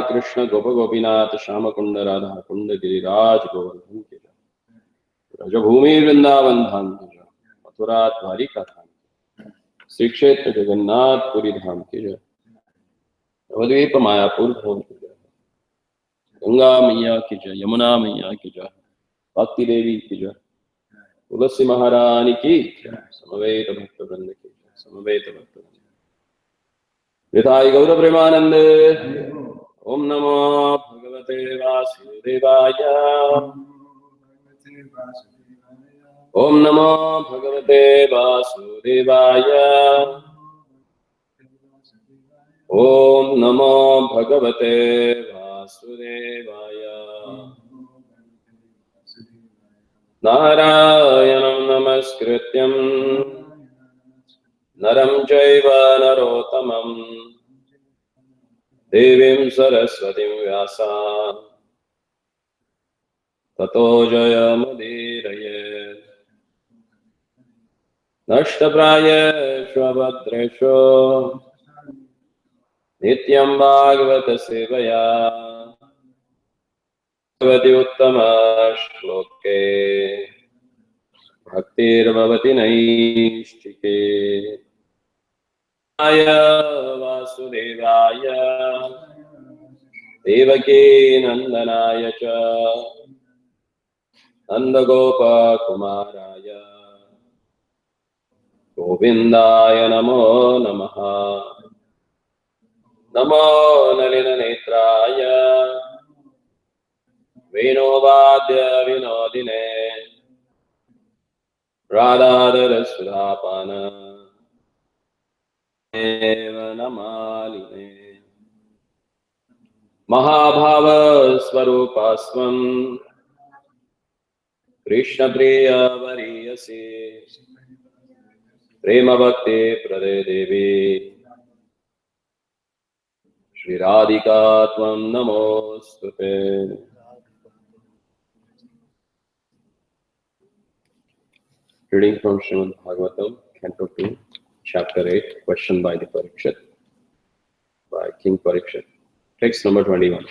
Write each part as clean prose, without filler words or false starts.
कृष्ण गोप गोपीनाथ श्याम कुंड राधा कुंड गिरिराज गोवर्धन की जय। ब्रजभूमि वृंदावन धाम की जय। मथुरा द्वारिका धाम की जय। श्री क्षेत्र जगन्नाथपुरी धाम की जय। नवद्वीप मायापुर धाम की जय। गंगा मैया की जय। यमुना मैया की जय। भक्ति देवी की जय। तुलसी महारानी की जय। समवेत भक्त वृंद की जय। समवेत भक्त वृंद। निताय गौर प्रेमानंद। ओम नमो भगवते वासुदेवाय। ओम नमो भगवते वासुदेवाय। ओम नमो भगवते वासुदेवाय। नारायणं नमस्कृत्यं नरं चैव नरोत्तमं देवीं सरस्वतीं व्यासां ततो जयमुदीरयेत्। नष्टप्रायेषु भद्रेषु नित्यं भागवत सेवया भगवति उत्तमा श्लोके भक्तिर्भवति नैष्ठिके। वासुदेवाय देवकी नंदनाय च नंदगोपकुमाराय गोविन्दाय नमो नमः। नमो नलिननेत्राय वेणुवाद्य विनोदिने राधाधरसुधापान एव नमालिने। महाभाव स्वरूपस्त्वं कृष्णप्रिय वरीयसी प्रेम भक्ति प्रदे देवी श्री राधिका त्वं नमोस्तुते। Reading from Srimad Bhagavatam, Canto 2, Chapter 8, question by the Parikshit, by King Parikshit. Text number 21.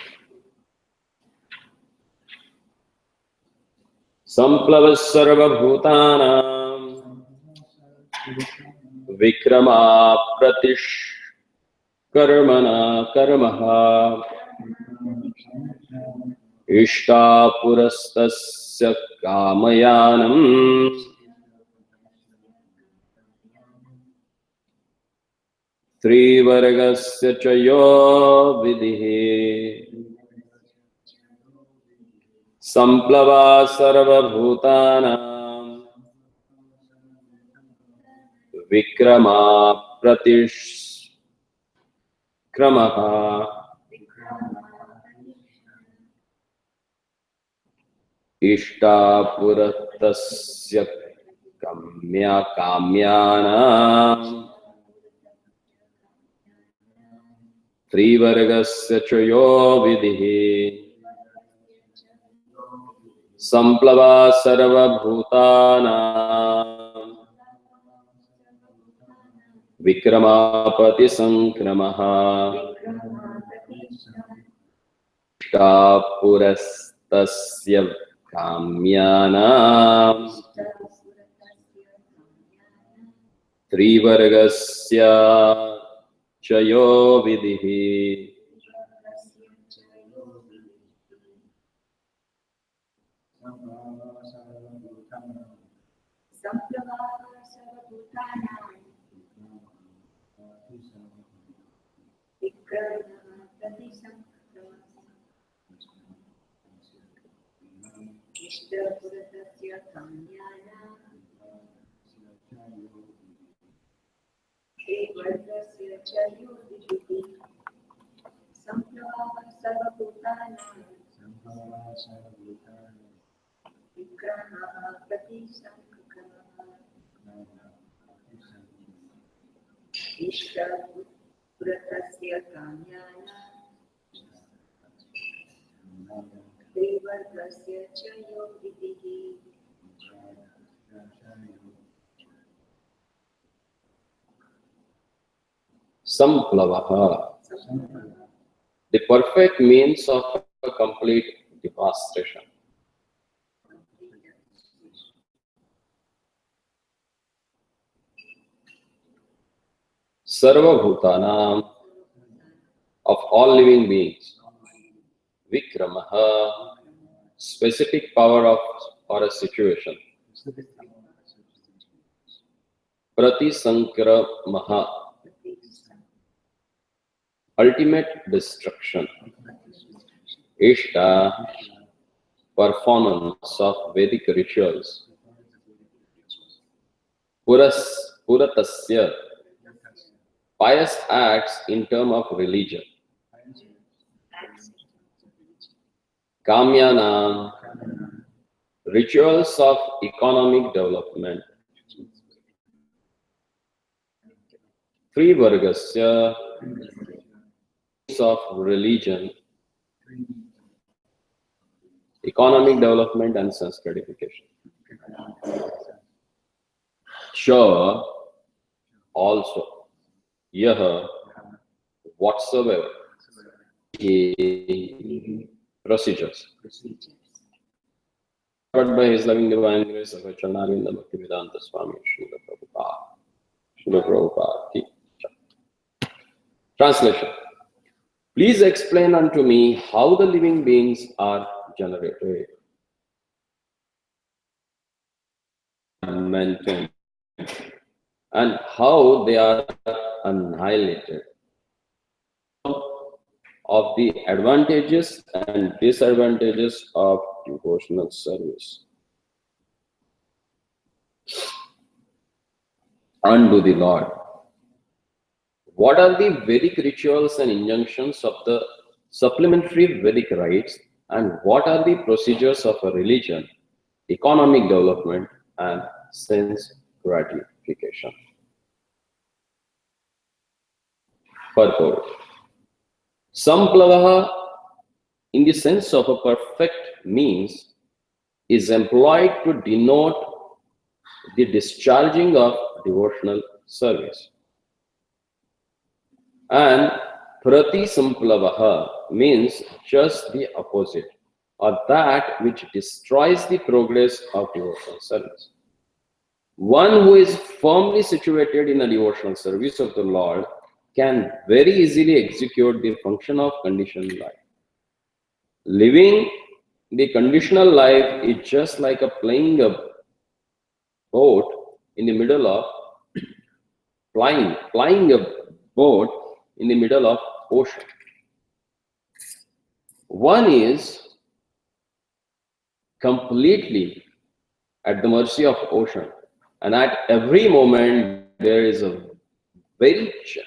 Samplavas sarvabhutanam vikrama pratish karmana karmaha ishta purastasya kamayanam त्रिवर्गस्य च यो विधिः संप्लवा सर्वभूतानां विक्रमा प्रतिक्रमः इष्टापुरतस्य काम्यानां त्रिवर्गस्य च यो विधिः संप्लवा सर्वभूतानां विक्रमापति संक्रमः इष्टापुरस्तस्य काम्यानां त्रिवर्गस्य च यो विधिः संप्लवः the perfect means of a complete devastation. Sarva Bhutanam, of all living beings. Vikramaha, specific power of or a situation. Pratisankramaha, ultimate destruction. Ishta, performance of Vedic rituals. Puratasya, pious acts in terms of religion. Kamyanam, rituals of economic development. Trivargasya, of religion, economic development and sense gratification. Cha, also, yaha, whatsoever, procedures. Covered by His loving divine grace of Acharnavinda Bhaktivedanta Swami Srila Prabhupada. Srila Prabhupada ki jai. Translation. Please explain unto me how the living beings are generated and maintained, and how they are annihilated. Of the advantages and disadvantages of devotional service unto the Lord. What are the Vedic rituals and injunctions of the supplementary Vedic rites, and what are the procedures of a religion, economic development, and sense gratification? Purport. Samplavaha, in the sense of a perfect means, is employed to denote the discharging of devotional service. And Pratisamplavaha means just the opposite, or that which destroys the progress of devotional service. One who is firmly situated in a devotional service of the Lord can very easily execute the function of conditioned life. Living the conditional life is just like a playing a boat in the middle of flying a boat in the middle of ocean. One is completely at the mercy of ocean, and at every moment there is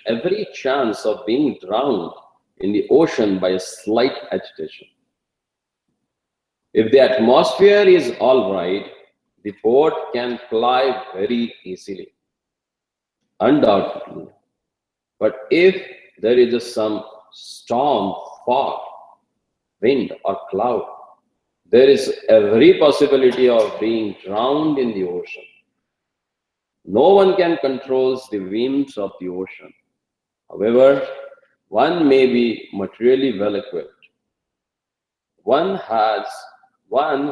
every chance of being drowned in the ocean by a slight agitation. If the atmosphere is all right, the boat can fly very easily, undoubtedly. But if there is some storm, fog, wind, or cloud, there is every possibility of being drowned in the ocean. No one can control the whims of the ocean. However, one may be materially well equipped. One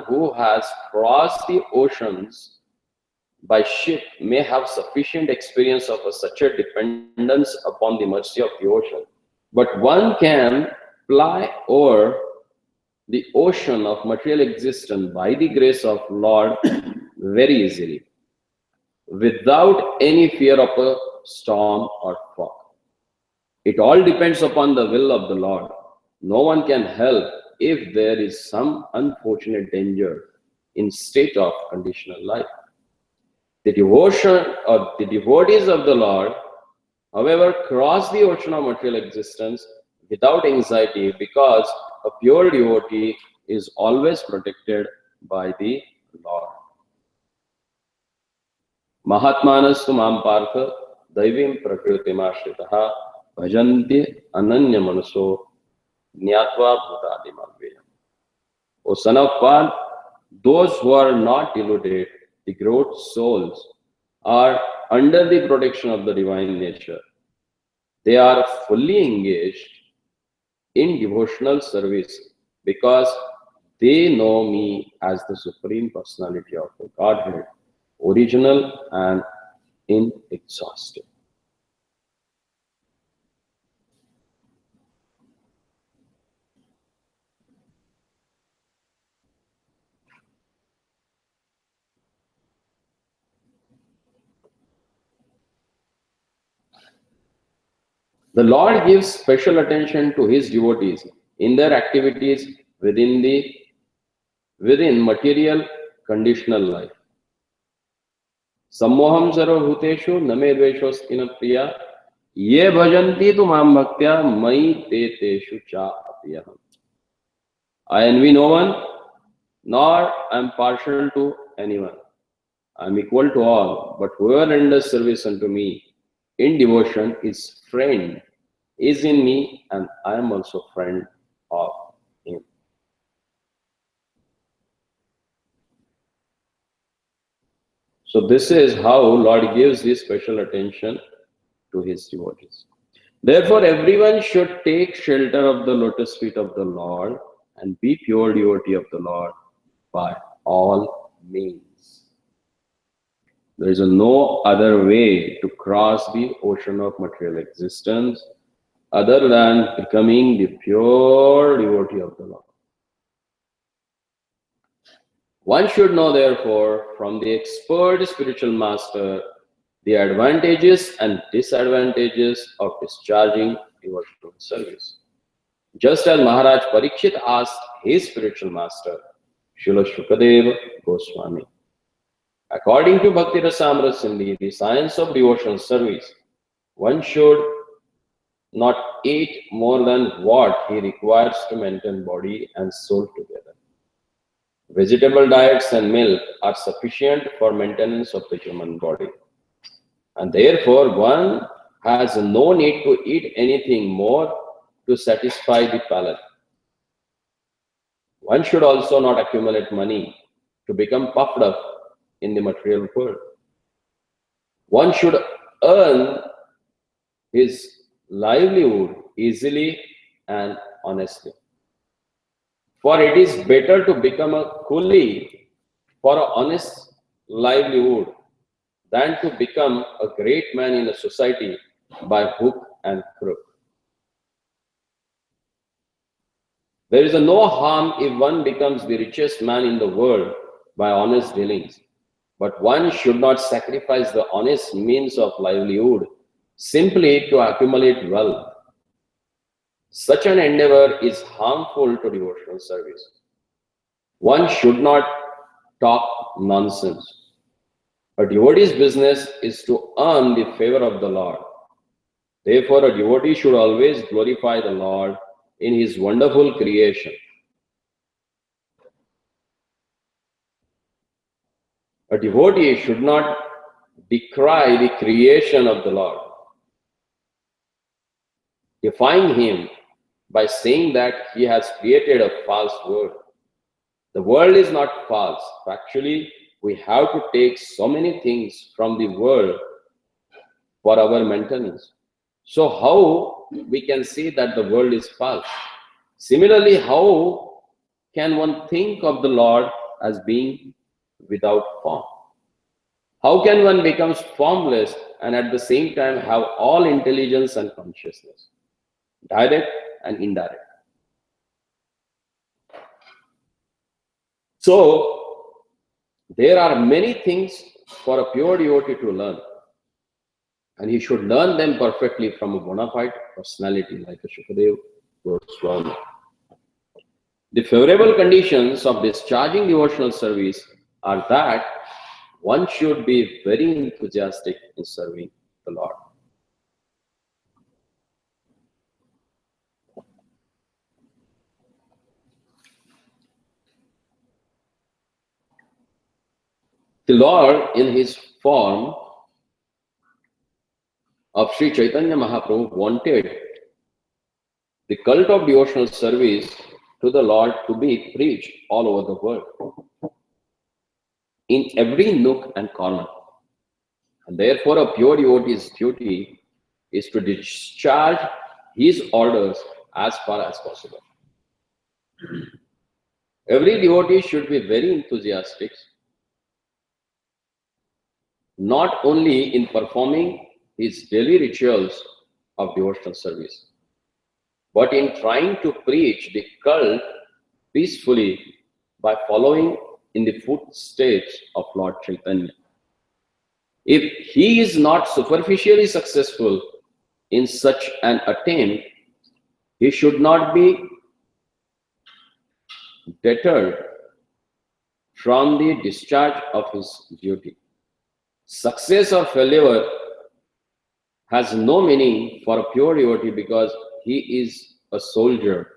who has crossed the oceans by ship may have sufficient experience of such a dependence upon the mercy of the ocean. But one can fly over the ocean of material existence by the grace of Lord very easily, without any fear of a storm or fog. It all depends upon the will of the Lord. No one can help if there is some unfortunate danger in state of conditional life. The devotion or the devotees of the Lord, however, cross the ocean of material existence without anxiety, because a pure devotee is always protected by the Lord. Mahatmanastu mam partha daivim prakritimashritah bhajanti ananya manaso jnatva bhutadimalveyam. O son of Parth, those who are not deluded, the great souls, are under the protection of the divine nature. They are fully engaged in devotional service because they know me as the Supreme Personality of the Godhead, original and inexhaustible. The Lord gives special attention to his devotees in their activities within material conditional life. Sammoham sarvabhuteshu name dveshostina priya ye bhajanti tu mam bhaktya mai te teshu cha apiyaham. I envy no one, nor am partial to anyone. I am equal to all, but whoever renders service unto me in devotion is in me, and I am also friend of him. So this is how Lord gives this special attention to his devotees. Therefore, everyone should take shelter of the lotus feet of the Lord and be pure devotee of the Lord by all means. There is no other way to cross the ocean of material existence other than becoming the pure devotee of the Lord. One should know, therefore, from the expert spiritual master the advantages and disadvantages of discharging devotional service. Just as Maharaj Parikshit asked his spiritual master, Srila Shukadeva Goswami. According to Bhakti Rasamrita Sindhi, the science of devotional service, one should not eat more than what he requires to maintain body and soul together. Vegetable diets and milk are sufficient for maintenance of the human body. And therefore, one has no need to eat anything more to satisfy the palate. One should also not accumulate money to become puffed up in the material world. One should earn his livelihood easily and honestly. For it is better to become a coolie for an honest livelihood than to become a great man in a society by hook and crook. There is no harm if one becomes the richest man in the world by honest dealings, but one should not sacrifice the honest means of livelihood simply to accumulate wealth. Such an endeavor is harmful to devotional service. One should not talk nonsense. A devotee's business is to earn the favor of the Lord. Therefore, a devotee should always glorify the Lord in his wonderful creation. A devotee should not decry the creation of the Lord, defying him by saying that he has created a false world. The world is not false. Actually, we have to take so many things from the world for our maintenance. So how we can say that the world is false? Similarly, how can one think of the Lord as being without form? How can one become formless and at the same time have all intelligence and consciousness, direct and indirect? So, there are many things for a pure devotee to learn, and he should learn them perfectly from a bona fide personality like a Shukadeva Goswami. The favorable conditions of discharging devotional service are that one should be very enthusiastic in serving the Lord. The Lord, in his form of Sri Chaitanya Mahaprabhu, wanted the cult of devotional service to the Lord to be preached all over the world, in every nook and corner. And therefore, a pure devotee's duty is to discharge his orders as far as possible. Every devotee should be very enthusiastic, not only in performing his daily rituals of devotional service, but in trying to preach the cult peacefully by following in the footsteps of Lord Chaitanya. If he is not superficially successful in such an attempt, he should not be deterred from the discharge of his duty. Success or failure has no meaning for a pure devotee because he is a soldier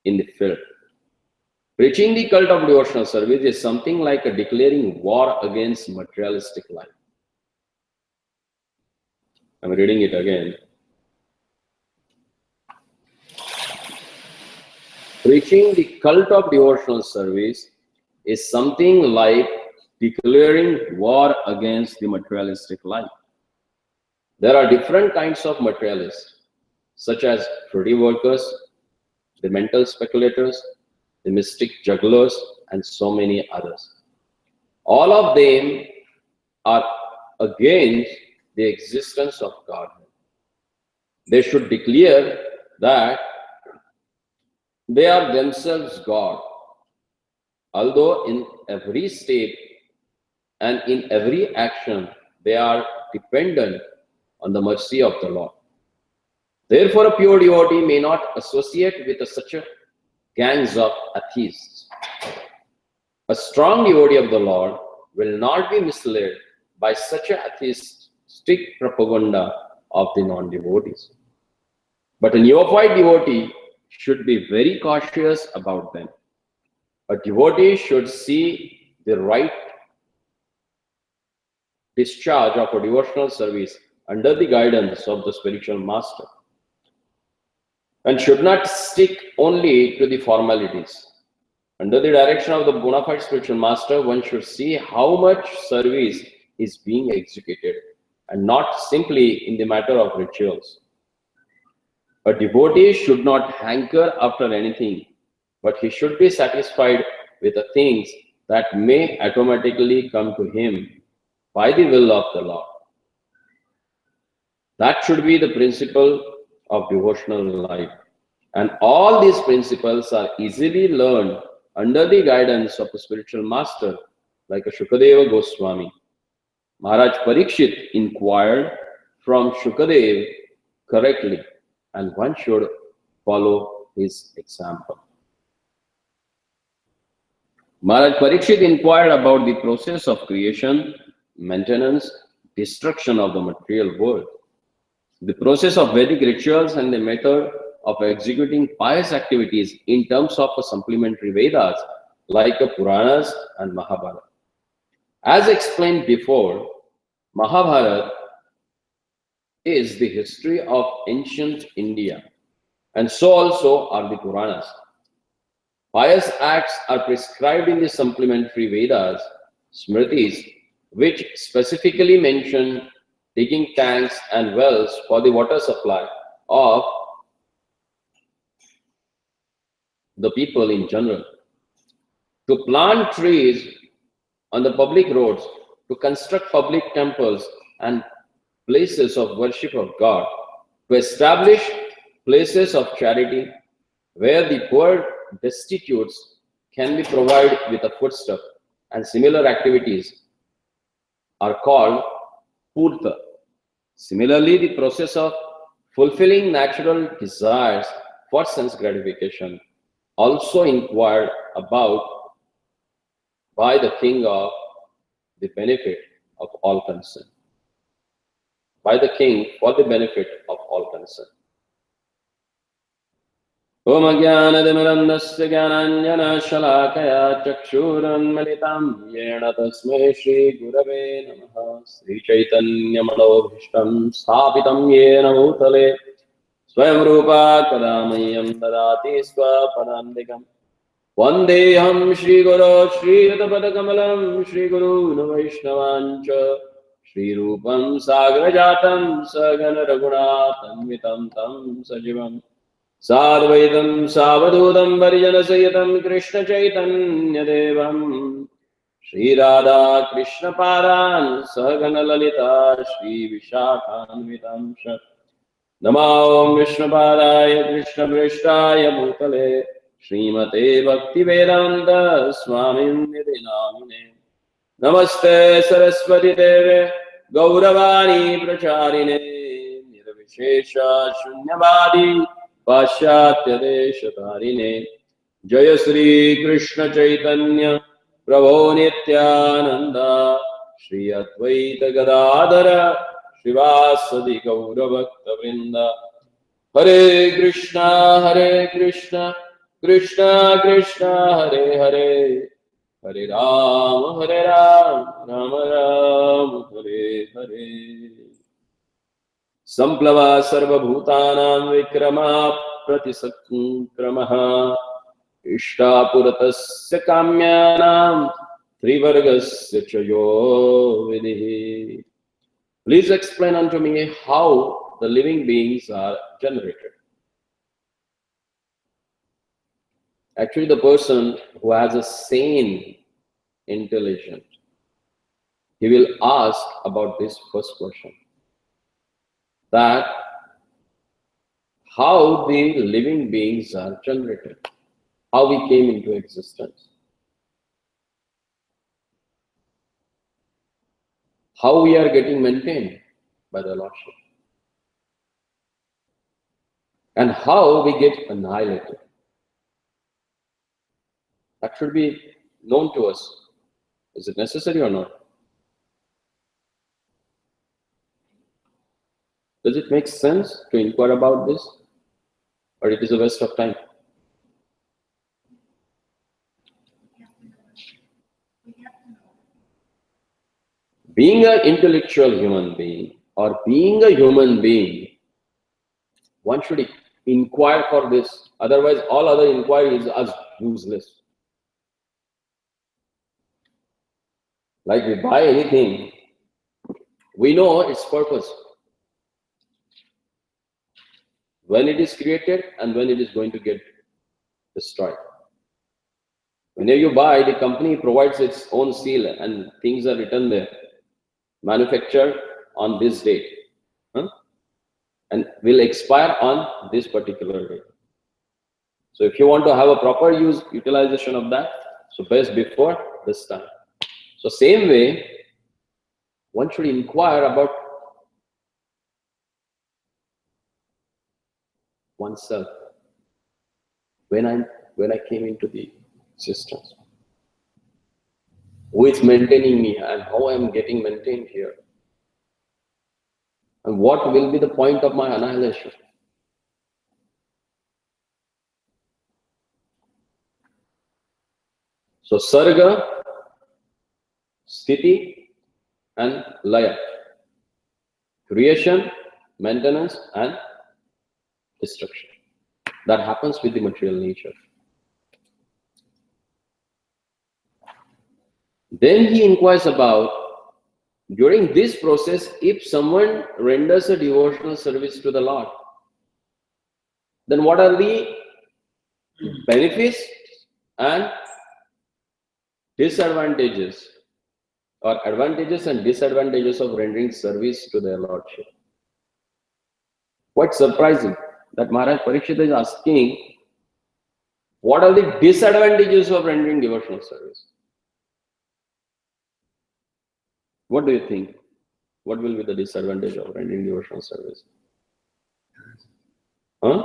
in the field. Preaching the cult of devotional service is something like a declaring war against materialistic life. I'm reading it again. Preaching the cult of devotional service is something like declaring war against the materialistic life. There are different kinds of materialists, such as fruity workers, the mental speculators, the mystic jugglers, and so many others. All of them are against the existence of God. They should declare that they are themselves God, although in every state and in every action they are dependent on the mercy of the Lord. Therefore, a pure devotee may not associate with such gangs of atheists. A strong devotee of the Lord will not be misled by such a atheistic propaganda of the non-devotees. But a neophyte devotee should be very cautious about them. A devotee should see the right discharge of a devotional service under the guidance of the spiritual master, and should not stick only to the formalities. Under the direction of the bona fide spiritual master, one should see how much service is being executed, and not simply in the matter of rituals. A devotee should not hanker after anything, but he should be satisfied with the things that may automatically come to him by the will of the Lord. That should be the principle of devotional life. And all these principles are easily learned under the guidance of a spiritual master like a Shukadeva Goswami. Maharaj Parikshit inquired from Shukadev correctly, and one should follow his example. Maharaj Parikshit inquired about the process of creation, maintenance, destruction of the material world, the process of Vedic rituals, and the method of executing pious activities in terms of supplementary Vedas like Puranas and Mahabharata. As explained before, Mahabharata is the history of ancient India, and so also are the Puranas. Pious acts are prescribed in the supplementary Vedas, Smritis, which specifically mention digging tanks and wells for the water supply of the people in general, to plant trees on the public roads, to construct public temples and places of worship of God, to establish places of charity where the poor destitutes can be provided with a foodstuff, and similar activities are called purta. Similarly, the process of fulfilling natural desires for sense gratification also inquired about by the king of the benefit of all concerned. By the king for the benefit of all concerned. Om Jnanatimirandasya Jnananjana Shalakaya Chakshurunmilitam Yena Tasmai Shri Gurave Namaha Sri Chaitanya Manobhishtam Sthapitam Yena Bhutale Swayam Rupa Kadamayam Dadati Swapadandikam Vandeham Shri Guru Shri Yatapadakamalam Shri Guru Vaishnavancha Shri Rupam Sagrajatam Sagana Raghunatam Vitam Tam Sajivam Sarvaitam Savadodam Varjanasayatam Krishna Chaitanya Devam Shri Radha Krishna Padan Sahagana Lalita Shri Vishakhanvitam Shat Namo Vishnu Padaya Krishna Prishtaya Bhutale Srimate Bhakti Vedanta Swamin Nidinamine Namaste Saraswati Deve Gauravani Pracharine Nirvishesha Shunyavadi Pashatya Deshatarine Jaya Sri Krishna Chaitanya Prabhu Nityananda Shri Advaita Gadadhara Srivasadi Gauravakta Vrinda Hare Krishna Krishna Krishna Hare Hare Hare Ram Ram Hare Hare Samplava Sarva Bhutanam Vikrama Pratisakramaha Ishtapuratasya Kamyanam Trivargasya Chayo Vidhi. Please explain unto me how the living beings are generated. Actually, the person who has a sane intelligence, he will ask about this first question, that how the living beings are generated, how we came into existence, how we are getting maintained by the Lordship, and how we get annihilated. That should be known to us. Is it necessary or not? Does it make sense to inquire about this, or it is a waste of time? Being an intellectual human being or being a human being, one should inquire for this. Otherwise, all other inquiries are useless. Like we buy anything, we know its purpose, when it is created and when it is going to get destroyed. Whenever you buy, the company provides its own seal and things are written there. Manufactured on this date, and will expire on this particular date. So if you want to have a proper utilization of that, so best before this time. So same way, one should inquire about oneself. When I came into the existence, who is maintaining me and how I am getting maintained here, and what will be the point of my annihilation. So Sarga, Sthiti and Laya. Creation, maintenance and destruction. That happens with the material nature. Then he inquires about, during this process, if someone renders a devotional service to the Lord, then what are the benefits and disadvantages, or advantages and disadvantages of rendering service to their Lordship? Quite surprising that Maharaj Parikshit is asking, what are the disadvantages of rendering devotional service? What do you think? What will be the disadvantage of rendering devotional service? Huh?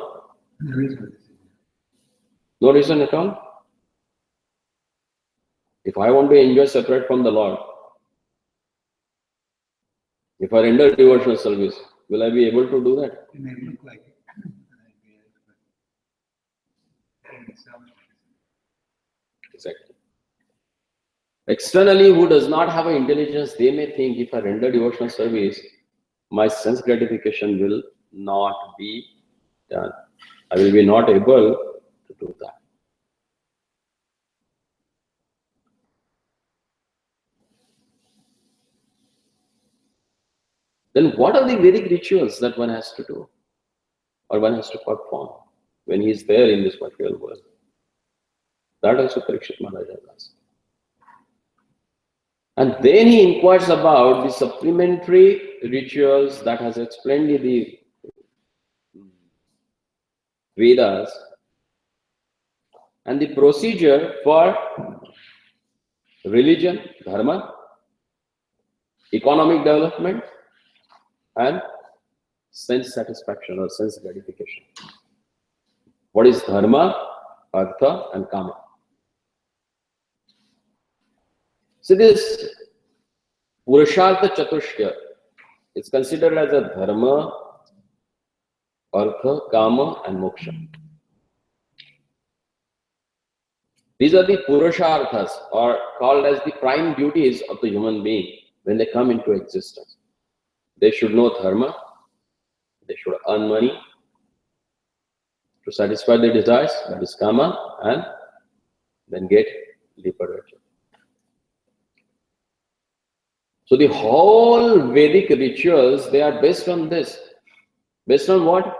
No reason at all? If I want to enjoy separate from the Lord, if I render devotional service, will I be able to do that? It may look like it. Exactly. Externally, who does not have an intelligence, they may think, if I render devotional service, my sense gratification will not be done. I will be not able to do that. Then what are the Vedic rituals that one has to do or one has to perform? when he is there in this material world? That also Parikshit Maharaj has asked. And then he inquires about the supplementary rituals that has explained in the Vedas and the procedure for religion, dharma, economic development, and sense satisfaction or sense gratification. What is dharma, artha, and kama? So this Purushartha Chatushya is considered as a dharma, artha, kama, and moksha. These are the Purusharthas, or called as the prime duties of the human being when they come into existence. They should know dharma, they should earn money to satisfy their desires, that is kama, and then get liberated. So the whole Vedic rituals, they are based on this. Based on what?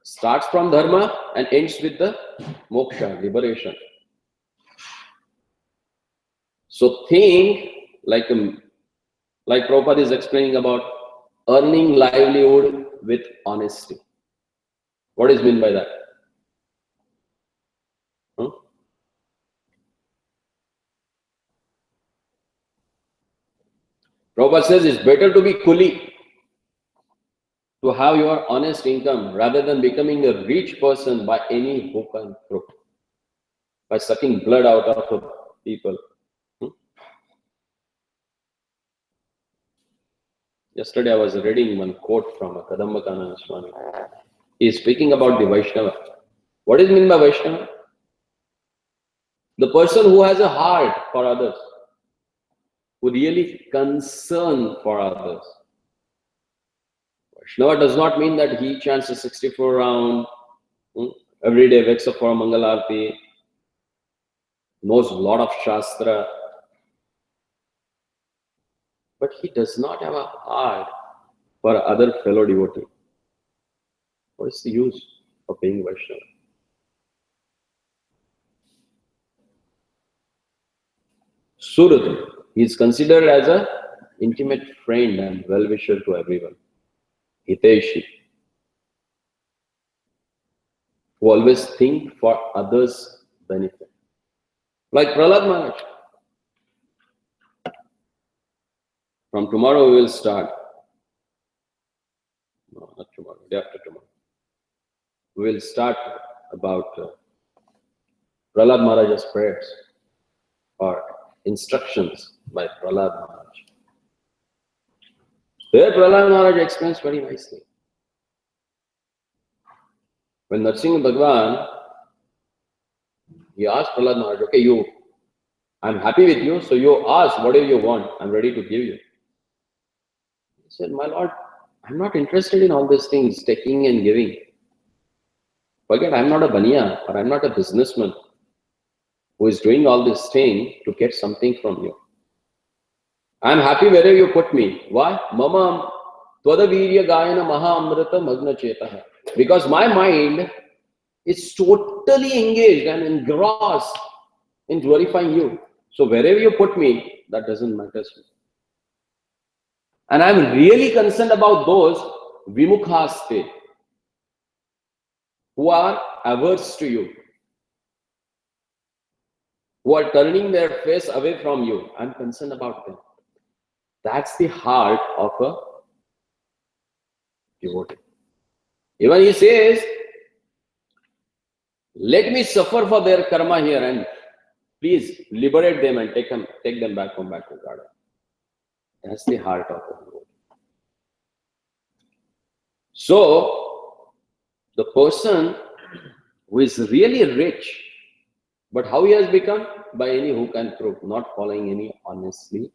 Starts from dharma and ends with the moksha, liberation. So think like Prabhupada is explaining about earning livelihood with honesty. What is meant by that? Prabhupada says it's better to be kuli, to have your honest income, rather than becoming a rich person by any hook and crook, by sucking blood out of people. Yesterday I was reading one quote from a Kadambakana Swami. He is speaking about the Vaishnava. What is meant by Vaishnava? The person who has a heart for others, who really concern for others. Vaishnava does not mean that he chants a 64 round, every day wakes up for Mangalarti, knows a lot of Shastra, but he does not have a heart for other fellow devotee. What is the use of being Vaishnava? Surat, he is considered as an intimate friend and well-wisher to everyone. Hiteshi, who always think for others' benefit. Like Prahlad Maharaj. From tomorrow we will start. No, not tomorrow, day after tomorrow. We will start about Prahlad Maharaj's prayers or instructions by Prahlad Maharaj. There Prahlad Maharaj explains very nicely. When Narsingha Bhagwan, he asked Prahlad Maharaj, okay, I'm happy with you, so you ask whatever you want, I'm ready to give you. He said, my Lord, I'm not interested in all these things, taking and giving. Forget, I'm not a baniya or I'm not a businessman who is doing all this thing to get something from you. I'm happy wherever you put me. Why? Mama Tvadavirya Gayana Maha Amrita Magna Chetaha. Because my mind is totally engaged and engrossed in glorifying you. So wherever you put me, that doesn't matter to me. And I'm really concerned about those vimukhaste, who are averse to you, who are turning their face away from you. I'm concerned about them. That's the heart of a devotee. Even he says, let me suffer for their karma here and please liberate them and take them back to God. That's the heart of a devotee. So, the person who is really rich, but how he has become? By any hook and crook, not following any honestly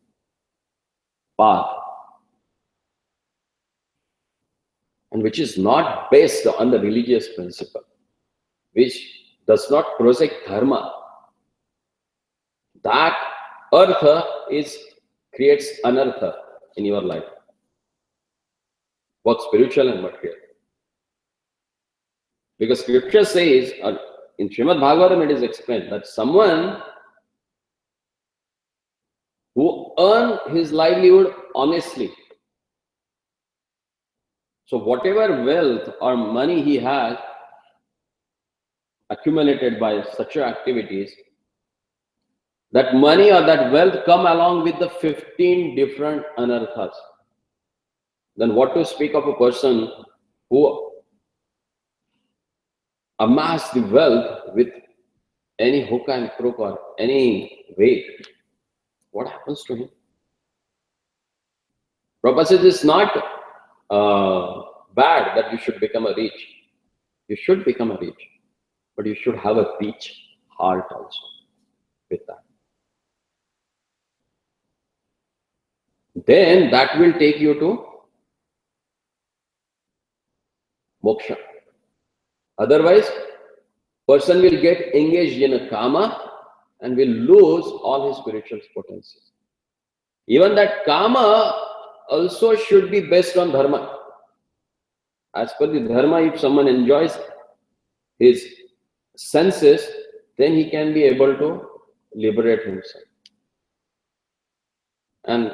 path, and which is not based on the religious principle, which does not project dharma. That artha creates anartha in your life, both spiritual and material. Because scripture says, in Srimad Bhagavatam it is explained that someone who earn his livelihood honestly, so whatever wealth or money he has accumulated by such activities, that money or that wealth come along with the 15 different anarthas. Then what to speak of a person who amass the wealth with any hook and crook or any way? What happens to him? Prabhupada says it's not bad that you should become a rich. You should become a rich, but you should have a rich heart also with that. Then that will take you to moksha. Otherwise, person will get engaged in a kama and will lose all his spiritual potencies. Even that kama also should be based on dharma. As per the dharma, if someone enjoys his senses, then he can be able to liberate himself. And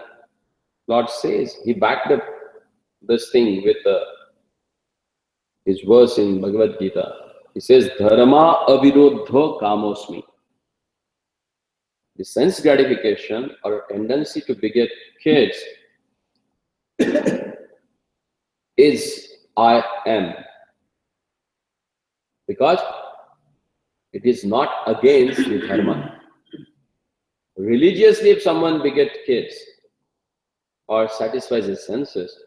Lord says, he backed up this thing with his verse in Bhagavad Gita. He says, Dharma aviruddho kamosmi. The sense gratification or tendency to beget kids is I am. Because it is not against the dharma. Religiously, if someone begets kids or satisfies his senses,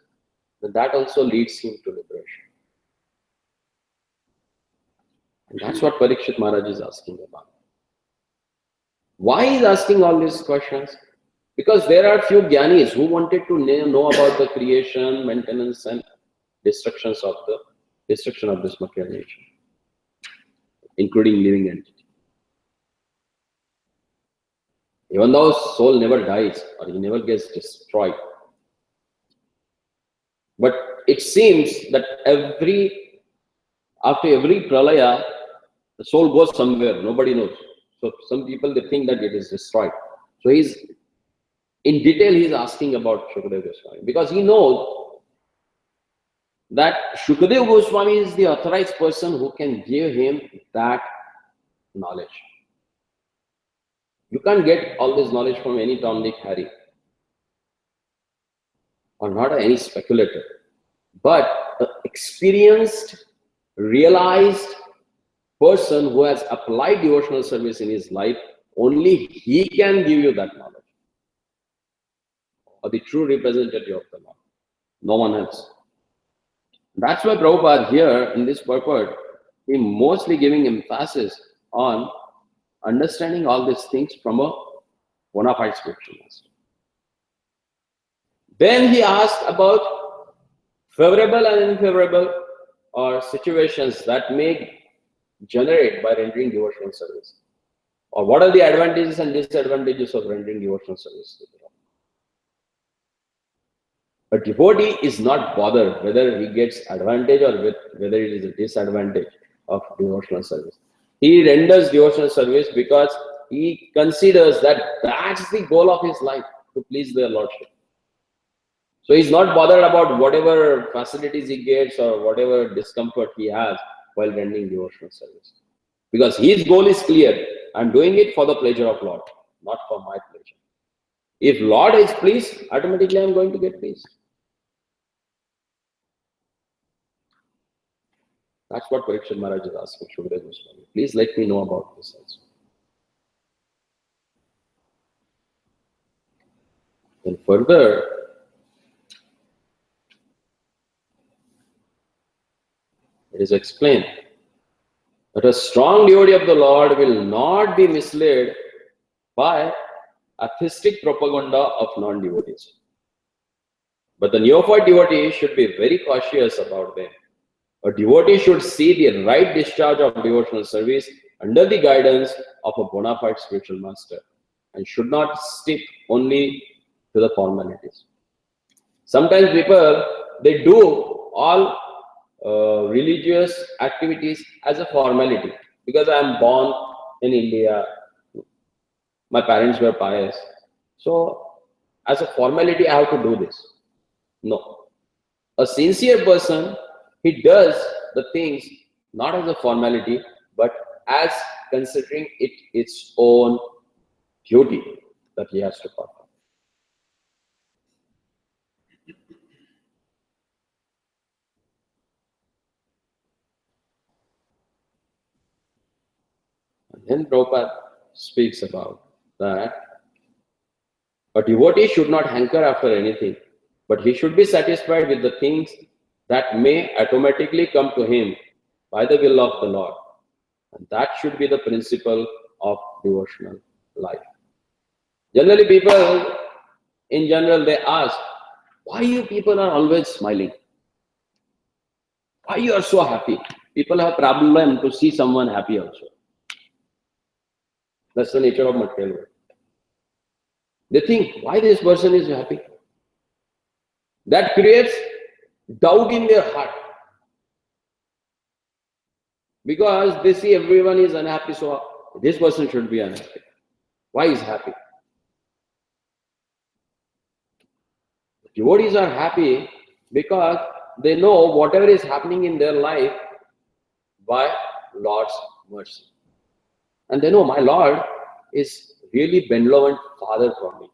then that also leads him to liberation. And that's what Parikshit Maharaj is asking about. Why he is asking all these questions? Because there are few jnanis who wanted to know about the creation, maintenance, and destruction of this material nature, including living entity. Even though soul never dies or he never gets destroyed, but it seems that after every pralaya, the soul goes somewhere, nobody knows. So some people, they think that it is destroyed. So in detail, he's asking about Shukadeva Goswami, because he knows that Shukadeva Goswami is the authorized person who can give him that knowledge. You can't get all this knowledge from any Tom, Dick, Harry, or not any speculator. But the experienced, realized person who has applied devotional service in his life, only he can give you that knowledge. Or the true representative of the Lord. No one else. That's why Prabhupada here in this purport, he mostly giving emphasis on understanding all these things from a bona fide spiritual master. Then he asked about favorable and unfavorable or situations that may generate by rendering devotional service. Or what are the advantages and disadvantages of rendering devotional service to the Lord? A devotee is not bothered whether he gets advantage or whether it is a disadvantage of devotional service. He renders devotional service because he considers that that's the goal of his life, to please their Lordship. So he's not bothered about whatever facilities he gets or whatever discomfort he has while rendering devotional service. Because his goal is clear. I'm doing it for the pleasure of Lord, not for my pleasure. If Lord is pleased, automatically I'm going to get peace. That's what Parikshit Maharaj is asking Shukadeva Goswami. Please let me know about this also. And further, it is explained that a strong devotee of the Lord will not be misled by atheistic propaganda of non-devotees. But the neophyte devotee should be very cautious about them. A devotee should see the right discharge of devotional service under the guidance of a bona fide spiritual master and should not stick only to the formalities. Sometimes people, they do all religious activities as a formality. Because I am born in India, my parents were pious. So, as a formality, I have to do this. No. A sincere person, he does the things not as a formality, but as considering it its own duty that he has to perform. And then Prabhupada speaks about that a devotee should not hanker after anything, but he should be satisfied with the things that may automatically come to him by the will of the Lord. And that should be the principle of devotional life. Generally, people, in general, they ask, why you people are always smiling? Why you are so happy? People have problem to see someone happy also. That's the nature of material world. They think, why this person is happy? That creates doubt in their heart. Because they see everyone is unhappy, so this person should be unhappy. Why is happy? Devotees are happy because they know whatever is happening in their life by Lord's mercy. And they know my Lord is really benevolent Father for me.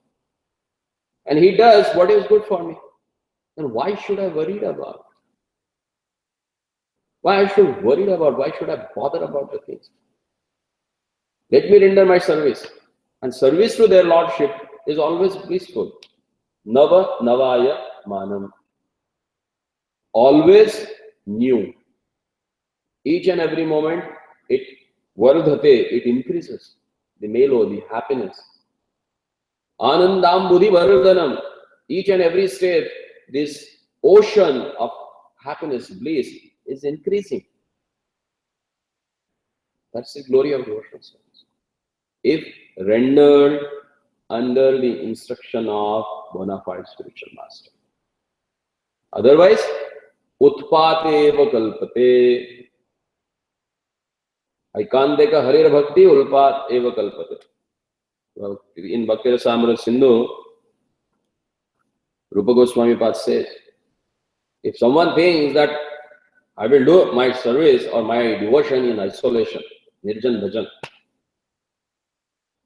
And He does what is good for me. Then why should I worry about? Why I should worry about? Why should I bother about the things? Let me render my service. And service to their Lordship is always blissful. Nava Navaya Manam. Always new. Each and every moment, it vardhate, it increases. The melo, the happiness. Anandam Buddhi Vardhanam. Each and every step, this ocean of happiness, bliss is increasing. That's the glory of devotional service. If rendered under the instruction of bona fide spiritual master. Otherwise, utpateva kalpate. Aikandeka harir bhakti ulpat eva kalpate. In Bhakti Rasamrita Sindhu, Rupa Goswami Pad says, if someone thinks that I will do my service or my devotion in isolation, nirjan bhajan,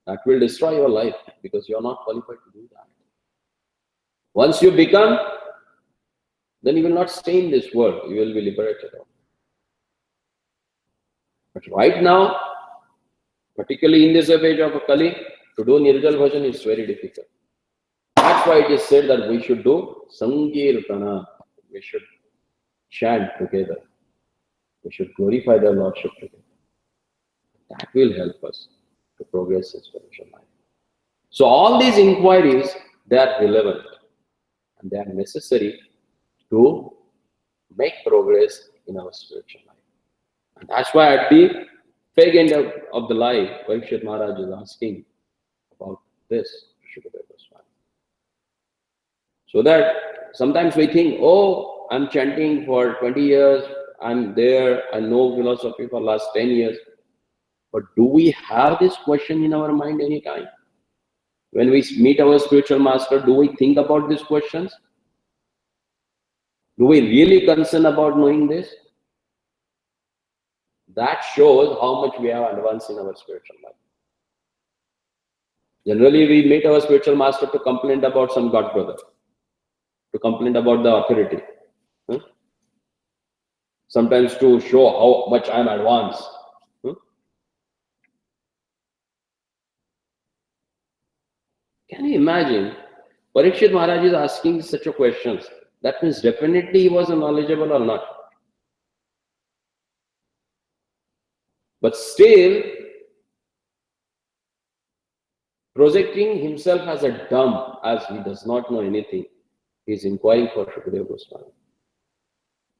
that will destroy your life because you are not qualified to do that. Once you become, then you will not stay in this world, you will be liberated. But right now, particularly in this age of Kali, to do Nirjal Bhajan is very difficult. That's why it is said that we should do Sankirtana. We should chant together. We should glorify the Lordship together. That will help us to progress in spiritual life. So all these inquiries, they are relevant and they are necessary to make progress in our spiritual life. And that's why at the fag end of the life, PARIKSHIT MAHARAJ is asking about this. So that sometimes we think, oh, I'm chanting for 20 years, I'm there, I know philosophy for last 10 years. But do we have this question in our mind anytime? When we meet our spiritual master, do we think about these questions? Do we really concern about knowing this? That shows how much we have advanced in our spiritual life. Generally, we meet our spiritual master to complain about some god brother, to complain about the authority. Sometimes to show how much I am advanced. Can you imagine? Parikshit Maharaj is asking such a questions. That means definitely he was knowledgeable or not. But still, projecting himself as a dumb, as he does not know anything, he is inquiring for Shukadeva Goswami.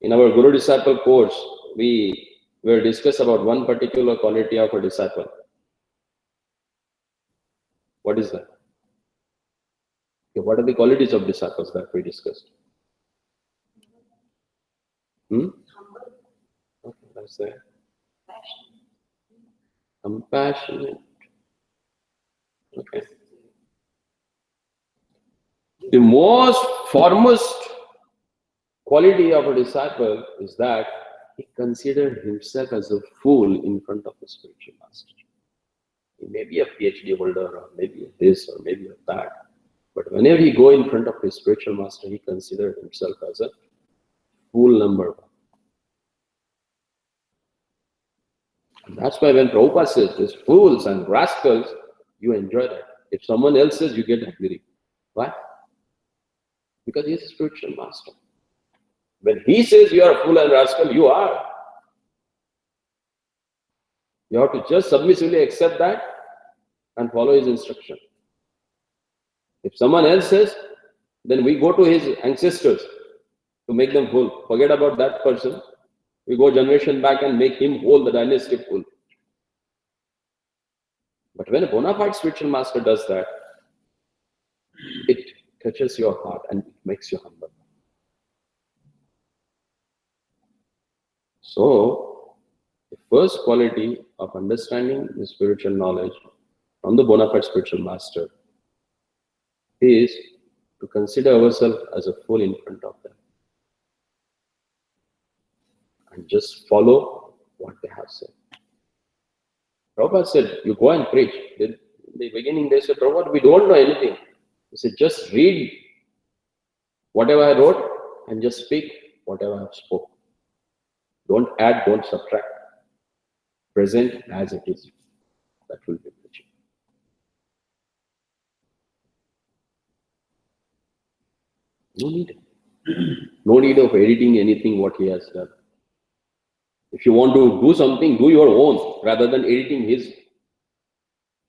In our Guru Disciple course, we will discuss about one particular quality of a disciple. What is that? Okay, what are the qualities of disciples that we discussed? What's that? Compassionate. Okay. The most foremost quality of a disciple is that he considers himself as a fool in front of the spiritual master. He may be a PhD holder, or maybe this, or maybe that. But whenever he goes in front of his spiritual master, he considers himself as a fool number one. And that's why when Prabhupada says, these fools and rascals, you enjoy that. If someone else says, you get angry. Why? Because he's a spiritual master. When he says you are a fool and rascal, you are. You have to just submissively accept that and follow his instruction. If someone else says, then we go to his ancestors to make them whole. Forget about that person. We go generation back and make him whole, the dynasty whole. But when a bona fide spiritual master does that, it touches your heart and it makes you humble. So, the first quality of understanding the spiritual knowledge from the bona fide spiritual master is to consider ourselves as a fool in front of them and just follow what they have said. Prabhupada said, you go and preach. In the beginning they said, Prabhupada, we don't know anything. He said, just read whatever I wrote and just speak whatever I have spoken. Don't add, don't subtract. Present as it is. That will be preaching. No need. No need of editing anything what he has done. If you want to do something, do your own rather than editing his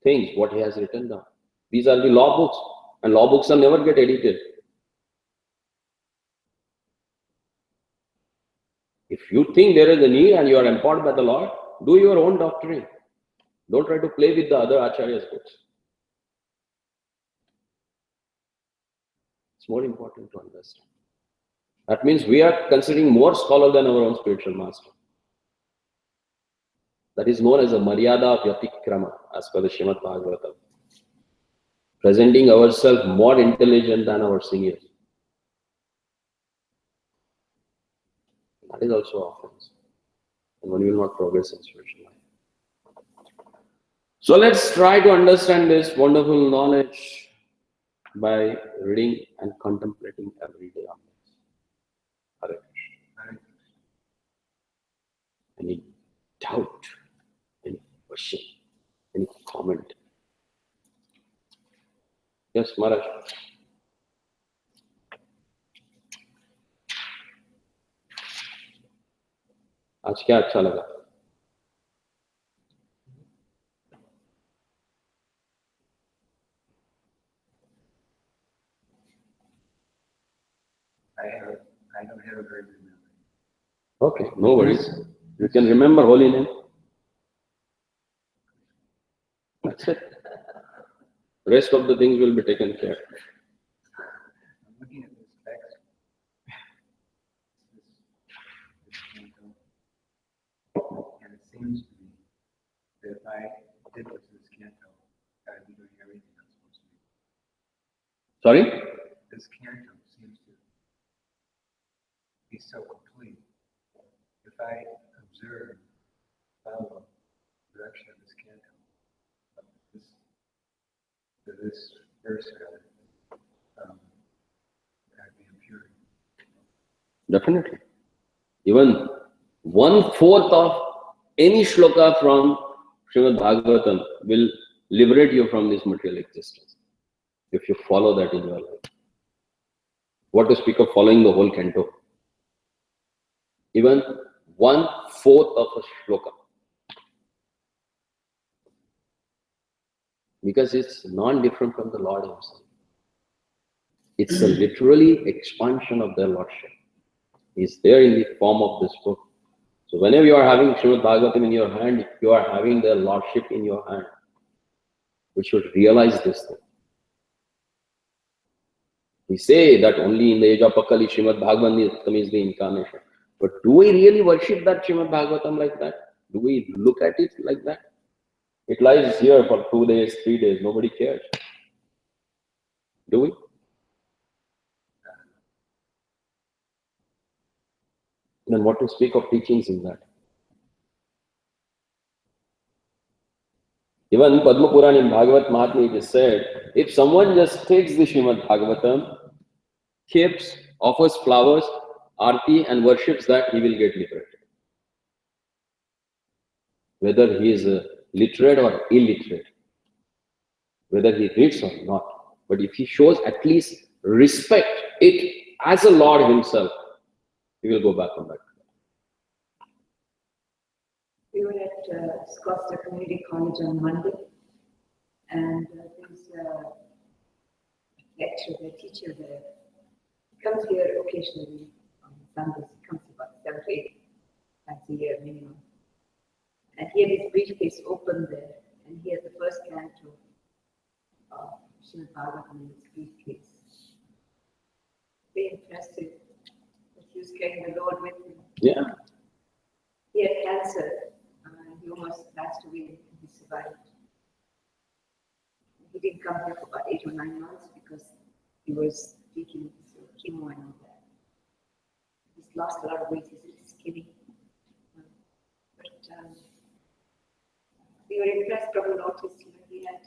things, what he has written down. These are the law books, and law books will never get edited. If you think there is a need and you are empowered by the Lord, do your own doctrine. Don't try to play with the other Acharya's books. It's more important to understand. That means we are considering more scholar than our own spiritual master. That is known as a Maryada Vyatikrama, as per the Srimad Bhagavatam. Presenting ourselves more intelligent than our seniors. That is also offense. And one will not progress in spiritual life. So let's try to understand this wonderful knowledge by reading and contemplating every day on this. Hare Krishna. Any doubt, any question, any comment? Yes, Maharaj. आज क्या अच्छा लगा? I don't have a very good memory. Okay, no worries. You can remember holy name. That's it. Rest of the things will be taken care of. I'm looking at this text. This canto. And it seems to me that if I did this canto, I'd be doing everything I'm supposed to do. Sorry? This canto seems to be so complete. If I observe, follow the direction of this canto, this verse, I'd be impure. Definitely. Even 1/4 of any shloka from Srimad Bhagavatam will liberate you from this material existence if you follow that in your life. What to speak of following the whole canto? Even 1/4 of a shloka. Because it's non-different from the Lord himself. It's a literally expansion of their Lordship. He's there in the form of this book. So whenever you are having Srimad Bhagavatam in your hand, you are having their Lordship in your hand. We should realize this thing. We say that only in the age of Akali, Srimad Bhagavatam is the incarnation. But do we really worship that Srimad Bhagavatam like that? Do we look at it like that? It lies here for 2 days, 3 days, nobody cares. Do we? Then what to speak of teachings in that? Even Padma Puran in Bhagavat Mahatmya it is said, if someone just takes the Srimad Bhagavatam, keeps, offers flowers, arti and worships that, he will get liberated. Whether he is literate or illiterate, whether he reads or not. But if he shows at least respect it as a Lord himself, he will go back on that. We were at Scots Community College on Monday, and there's a lecturer, the teacher there. He comes here occasionally on Sundays. He comes about 7 to 8 times a year minimum. And he had his briefcase open there, and he had the first canto of Srimad Bhagavatam in his briefcase. Very impressive that he was carrying the Lord with him. Yeah. He had cancer. He almost passed away, and he survived. He didn't come here for about 8 or 9 months because he was taking chemo and all that. He's lost a lot of weight. He's really skinny. But we were impressed. Prabhu noticed he had